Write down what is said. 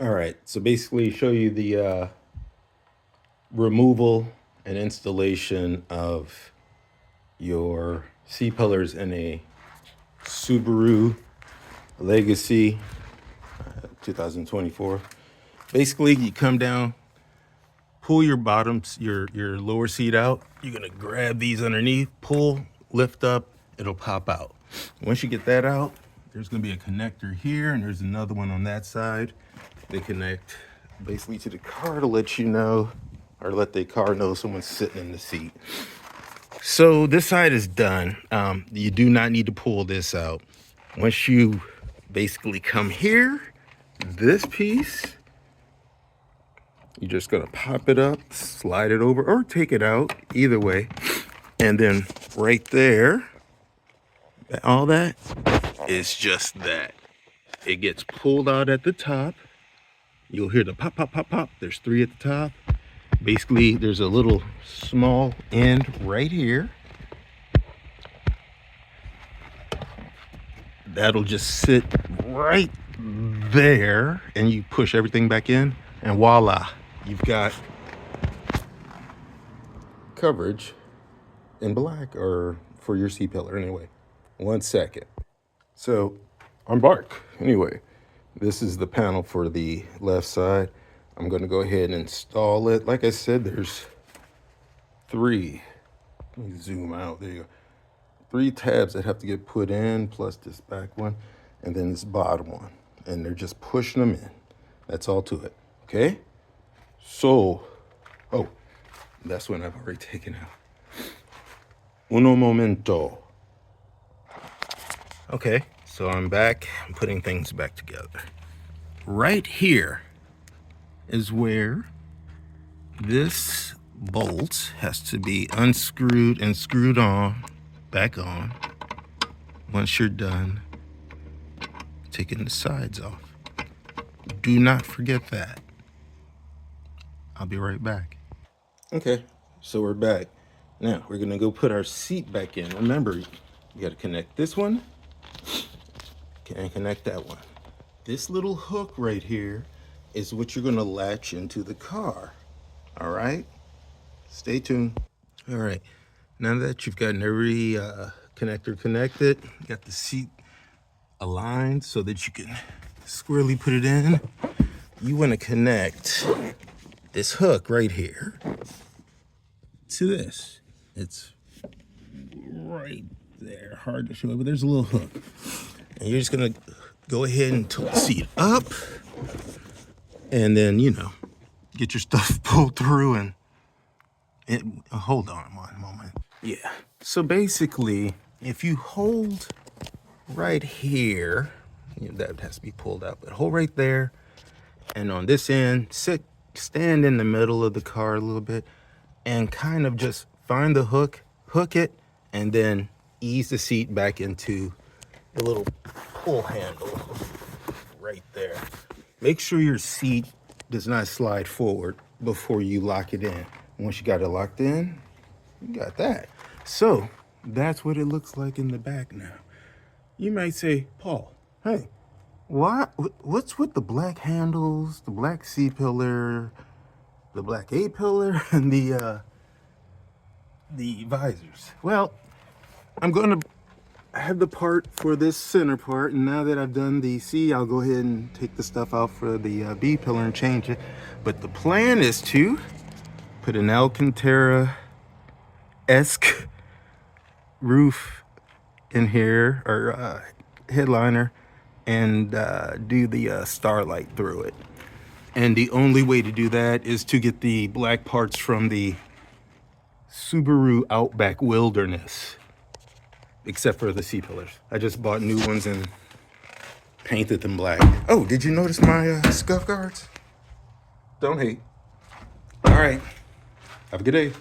All right, so basically show you the removal and installation of your C-pillars in a Subaru Legacy 2024. Basically, you come down, pull your bottoms, your lower seat out. You're gonna grab these underneath, pull, lift up, it'll pop out. Once you get that out, there's gonna be a connector here and there's another one on that side. They connect basically to the car to let you know, or let the car know someone's sitting in the seat. So this side is done. You do not need to pull this out. Once you basically come here, this piece, you're just gonna pop it up, slide it over, or take it out, either way. And then right there, all that is just that. It gets pulled out at the top. You'll hear the pop, pop, pop, pop. There's 3 at the top. Basically, there's a little small end right here. That'll just sit right there, and you push everything back in, and voila, you've got coverage in black, or for your C-pillar anyway. 1 second. So, embark. Anyway, this is the panel for the left side. I'm going to go ahead and install it. Like I said, there's 3. Let me zoom out. There you go. 3 tabs that have to get put in, plus this back one, and then this bottom one. And they're just pushing them in. That's all to it. Okay? So, oh, that's one I've already taken out. Uno momento. Okay, so I'm back. I'm putting things back together. Right here is where this bolt has to be unscrewed and screwed on, back on. Once you're done taking the sides off. Do not forget that. I'll be right back. Okay, so we're back. Now we're gonna go put our seat back in. Remember, you gotta connect this one and connect that one. This little hook right here is what you're gonna latch into the car. All right, stay tuned. All right, now that you've gotten every connector connected, you got the seat aligned so that you can squarely put it in, you want to connect this hook right here to this. It's right there, hard to show, but there's a little hook. And you're just gonna go ahead and tilt the seat up, and then, you know, get your stuff pulled through and hold on one moment. Yeah, so basically, if you hold right here, you know, that has to be pulled out, but hold right there, and on this end, stand in the middle of the car a little bit, and kind of just find the hook it, and then ease the seat back into the little pull handle right there. Make sure your seat does not slide forward before you lock it in. Once you got it locked in, you got that. So that's what it looks like in the back now. You might say, Paul, hey, what's with the black handles, the black C-pillar, the black A-pillar, and the visors? Well, I'm going to have the part for this center part, and now that I've done the C, I'll go ahead and take the stuff out for the B-pillar and change it. But the plan is to put an Alcantara-esque roof in here, or headliner, and do the starlight through it. And the only way to do that is to get the black parts from the Subaru Outback Wilderness, except for the C-pillars. I just bought new ones and painted them black. Oh, did you notice my scuff guards? Don't hate. All right, have a good day.